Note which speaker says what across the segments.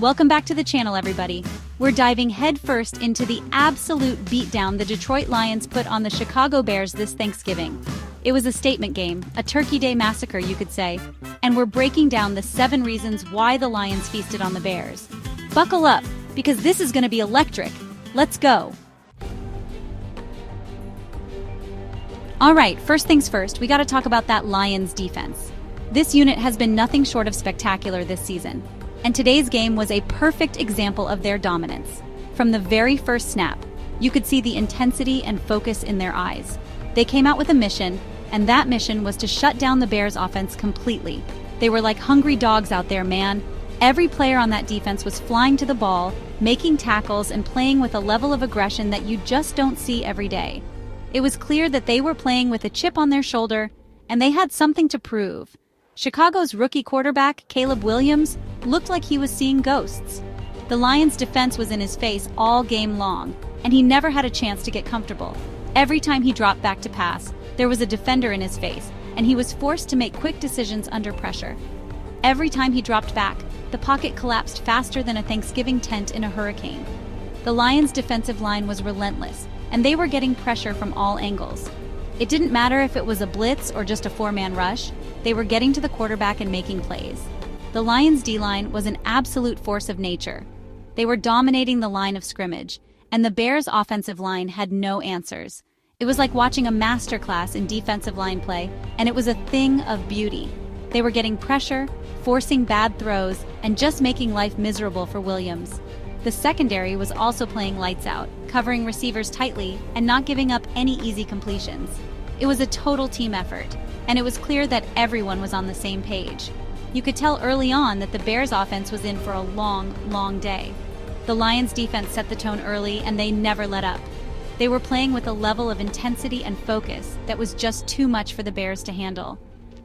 Speaker 1: Welcome back to the channel, everybody. We're diving headfirst into the absolute beatdown the Detroit Lions put on the Chicago Bears this Thanksgiving. It was a statement game, a Turkey Day massacre, you could say, and we're breaking down the 7 reasons why the Lions feasted on the Bears. Buckle up, because this is going to be electric. Let's go. All right, first things first, we got to talk about that Lions defense. This unit has been nothing short of spectacular this season, and today's game was a perfect example of their dominance. From the very first snap, you could see the intensity and focus in their eyes. They came out with a mission, and that mission was to shut down the Bears' offense completely. They were like hungry dogs out there, man. Every player on that defense was flying to the ball, making tackles, and playing with a level of aggression that you just don't see every day. It was clear that they were playing with a chip on their shoulder, and they had something to prove. Chicago's rookie quarterback, Caleb Williams, looked like he was seeing ghosts. The Lions' defense was in his face all game long, and he never had a chance to get comfortable. Every time he dropped back to pass, there was a defender in his face, and he was forced to make quick decisions under pressure. Every time he dropped back, the pocket collapsed faster than a Thanksgiving tent in a hurricane. The Lions' defensive line was relentless, and they were getting pressure from all angles. It didn't matter if it was a blitz or just a 4-man rush, they were getting to the quarterback and making plays. The Lions' D-line was an absolute force of nature. They were dominating the line of scrimmage, and the Bears' offensive line had no answers. It was like watching a masterclass in defensive line play, and it was a thing of beauty. They were getting pressure, forcing bad throws, and just making life miserable for Williams. The secondary was also playing lights out, covering receivers tightly and not giving up any easy completions. It was a total team effort, and it was clear that everyone was on the same page. You could tell early on that the Bears' offense was in for a long, long day. The Lions' defense set the tone early, and they never let up. They were playing with a level of intensity and focus that was just too much for the Bears to handle.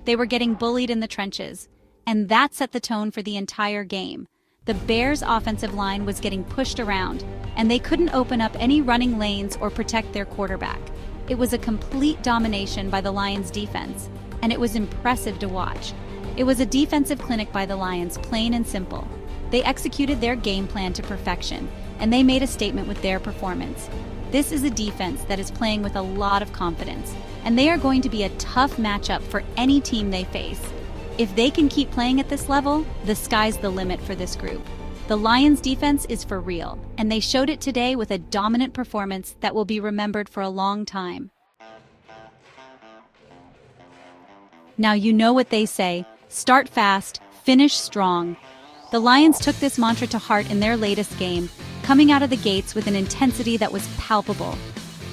Speaker 1: They were getting bullied in the trenches, and that set the tone for the entire game. The Bears' offensive line was getting pushed around, and they couldn't open up any running lanes or protect their quarterback. It was a complete domination by the Lions' defense, and it was impressive to watch. It was a defensive clinic by the Lions, plain and simple. They executed their game plan to perfection, and they made a statement with their performance. This is a defense that is playing with a lot of confidence, and they are going to be a tough matchup for any team they face. If they can keep playing at this level, the sky's the limit for this group. The Lions' defense is for real, and they showed it today with a dominant performance that will be remembered for a long time. Now you know what they say, start fast, finish strong. The Lions took this mantra to heart in their latest game, coming out of the gates with an intensity that was palpable.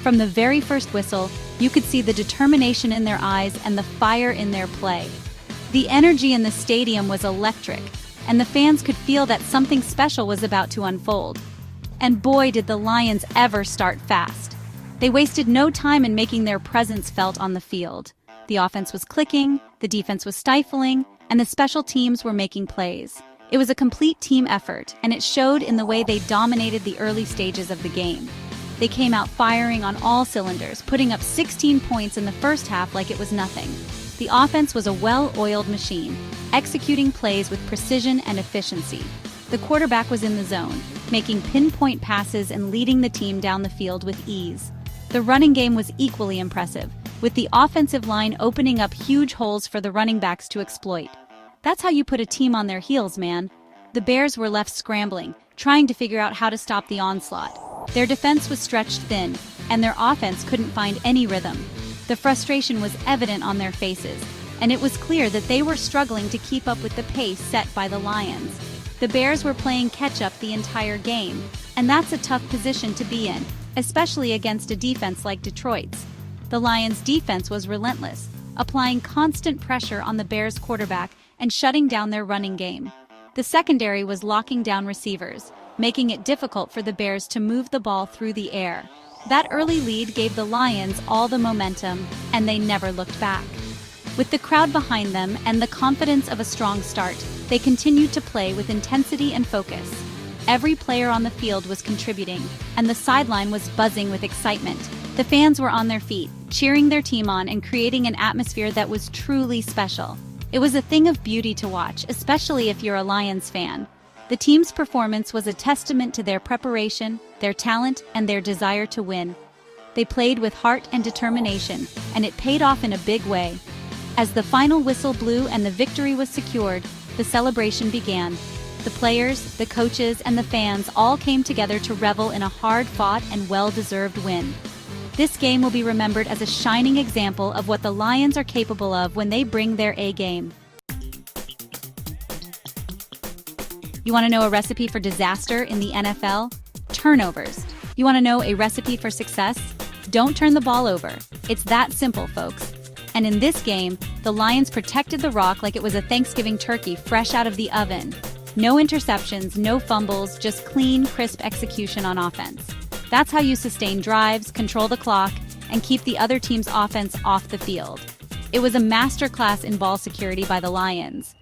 Speaker 1: From the very first whistle, you could see the determination in their eyes and the fire in their play. The energy in the stadium was electric, and the fans could feel that something special was about to unfold. And boy, did the Lions ever start fast. They wasted no time in making their presence felt on the field. The offense was clicking, the defense was stifling, and the special teams were making plays. It was a complete team effort, and it showed in the way they dominated the early stages of the game. They came out firing on all cylinders, putting up 16 points in the first half like it was nothing. The offense was a well-oiled machine, executing plays with precision and efficiency. The quarterback was in the zone, making pinpoint passes and leading the team down the field with ease. The running game was equally impressive, with the offensive line opening up huge holes for the running backs to exploit. That's how you put a team on their heels, man. The Bears were left scrambling, trying to figure out how to stop the onslaught. Their defense was stretched thin, and their offense couldn't find any rhythm. The frustration was evident on their faces, and it was clear that they were struggling to keep up with the pace set by the Lions. The Bears were playing catch-up the entire game, and that's a tough position to be in, especially against a defense like Detroit's. The Lions' defense was relentless, applying constant pressure on the Bears' quarterback and shutting down their running game. The secondary was locking down receivers, making it difficult for the Bears to move the ball through the air. That early lead gave the Lions all the momentum, and they never looked back. With the crowd behind them and the confidence of a strong start, they continued to play with intensity and focus. Every player on the field was contributing, and the sideline was buzzing with excitement. The fans were on their feet, cheering their team on and creating an atmosphere that was truly special. It was a thing of beauty to watch, especially if you're a Lions fan. The team's performance was a testament to their preparation, their talent, and their desire to win. They played with heart and determination, and it paid off in a big way. As the final whistle blew and the victory was secured, the celebration began. The players, the coaches, and the fans all came together to revel in a hard-fought and well-deserved win. This game will be remembered as a shining example of what the Lions are capable of when they bring their A game. You want to know a recipe for disaster in the NFL? Turnovers. You want to know a recipe for success? Don't turn the ball over. It's that simple, folks. And in this game, the Lions protected the rock like it was a Thanksgiving turkey fresh out of the oven. No interceptions, no fumbles, just clean, crisp execution on offense. That's how you sustain drives, control the clock, and keep the other team's offense off the field. It was a masterclass in ball security by the Lions.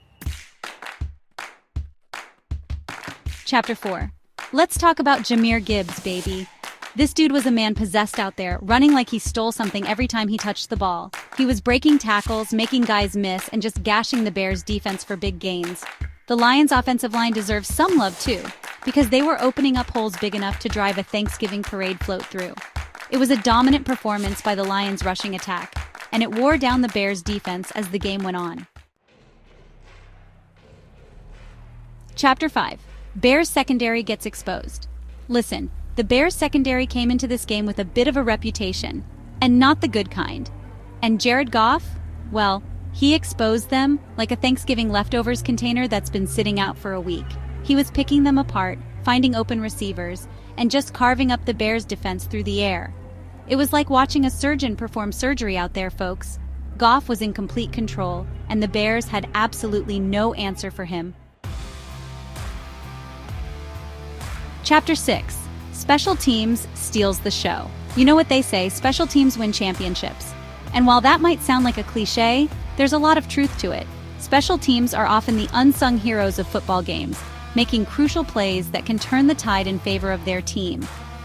Speaker 1: Chapter 4. Let's talk about Jahmyr Gibbs, baby. This dude was a man possessed out there, running like he stole something every time he touched the ball. He was breaking tackles, making guys miss, and just gashing the Bears' defense for big gains. The Lions' offensive line deserves some love, too, because they were opening up holes big enough to drive a Thanksgiving parade float through. It was a dominant performance by the Lions' rushing attack, and it wore down the Bears' defense as the game went on. Chapter 5. Bears secondary gets exposed. Listen, the Bears secondary came into this game with a bit of a reputation, and not the good kind. And Jared Goff? Well, he exposed them like a Thanksgiving leftovers container that's been sitting out for a week. He was picking them apart, finding open receivers, and just carving up the Bears' defense through the air. It was like watching a surgeon perform surgery out there, folks. Goff was in complete control, and the Bears had absolutely no answer for him. Chapter 6. Special Teams steals the show. You know what they say, special teams win championships. And while that might sound like a cliche, there's a lot of truth to it. Special teams are often the unsung heroes of football games, making crucial plays that can turn the tide in favor of their team.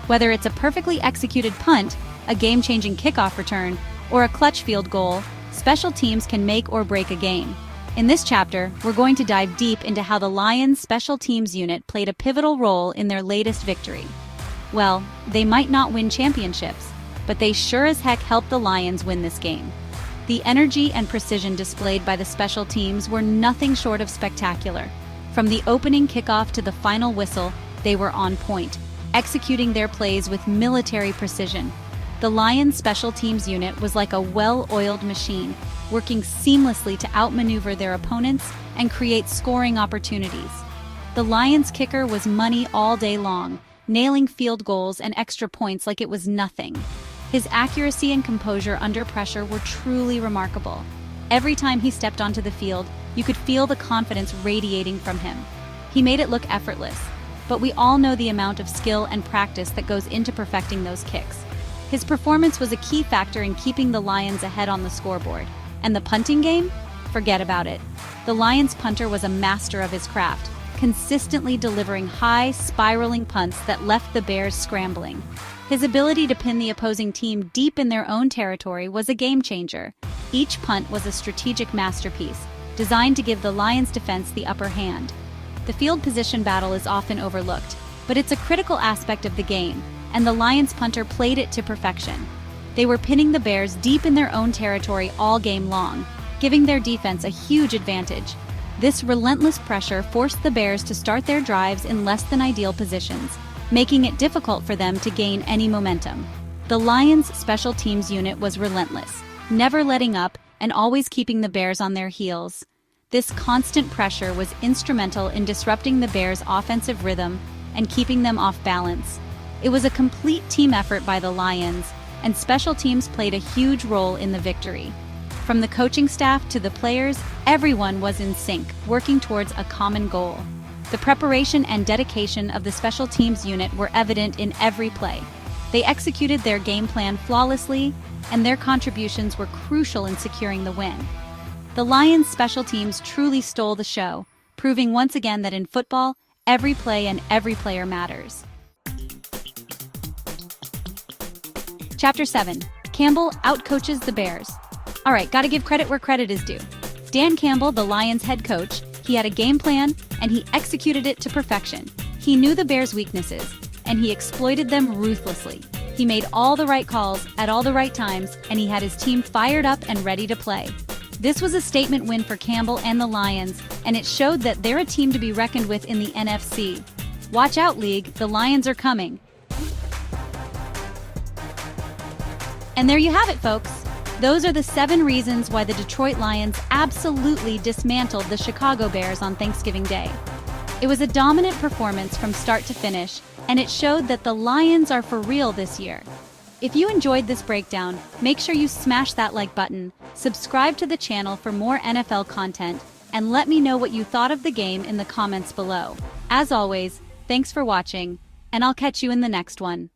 Speaker 1: Whether it's a perfectly executed punt, a game-changing kickoff return, or a clutch field goal, special teams can make or break a game. In this chapter, we're going to dive deep into how the Lions special teams unit played a pivotal role in their latest victory. Well, they might not win championships, but they sure as heck helped the Lions win this game. The energy and precision displayed by the special teams were nothing short of spectacular. From the opening kickoff to the final whistle, they were on point, executing their plays with military precision. The Lions special teams unit was like a well-oiled machine, working seamlessly to outmaneuver their opponents and create scoring opportunities. The Lions kicker was money all day long, nailing field goals and extra points like it was nothing. His accuracy and composure under pressure were truly remarkable. Every time he stepped onto the field, you could feel the confidence radiating from him. He made it look effortless, but we all know the amount of skill and practice that goes into perfecting those kicks. His performance was a key factor in keeping the Lions ahead on the scoreboard. And the punting game? Forget about it. The Lions punter was a master of his craft, consistently delivering high, spiraling punts that left the Bears scrambling. His ability to pin the opposing team deep in their own territory was a game-changer. Each punt was a strategic masterpiece, designed to give the Lions' defense the upper hand. The field position battle is often overlooked, but it's a critical aspect of the game, and the Lions punter played it to perfection. They were pinning the Bears deep in their own territory all game long, giving their defense a huge advantage. This relentless pressure forced the Bears to start their drives in less than ideal positions, making it difficult for them to gain any momentum. The Lions' special teams unit was relentless, never letting up and always keeping the Bears on their heels. This constant pressure was instrumental in disrupting the Bears' offensive rhythm and keeping them off balance. It was a complete team effort by the Lions, and special teams played a huge role in the victory. From the coaching staff to the players, everyone was in sync, working towards a common goal. The preparation and dedication of the special teams unit were evident in every play. They executed their game plan flawlessly, and their contributions were crucial in securing the win. The Lions' special teams truly stole the show, proving once again that in football, every play and every player matters. Chapter 7. Campbell outcoaches the Bears. All right, gotta give credit where credit is due. Dan Campbell, the Lions head coach, He had a game plan, and he executed it to perfection. He knew the Bears' weaknesses, and he exploited them ruthlessly. He made all the right calls at all the right times, and he had his team fired up and ready to play. This was a statement win for Campbell and the Lions, and it showed that they're a team to be reckoned with in the NFC. Watch out, League, the Lions are coming. And there you have it, folks. Those are the 7 reasons why the Detroit Lions absolutely dismantled the Chicago Bears on Thanksgiving Day. It was a dominant performance from start to finish, and it showed that the Lions are for real this year. If you enjoyed this breakdown, make sure you smash that like button, subscribe to the channel for more NFL content, and let me know what you thought of the game in the comments below. As always, thanks for watching, and I'll catch you in the next one.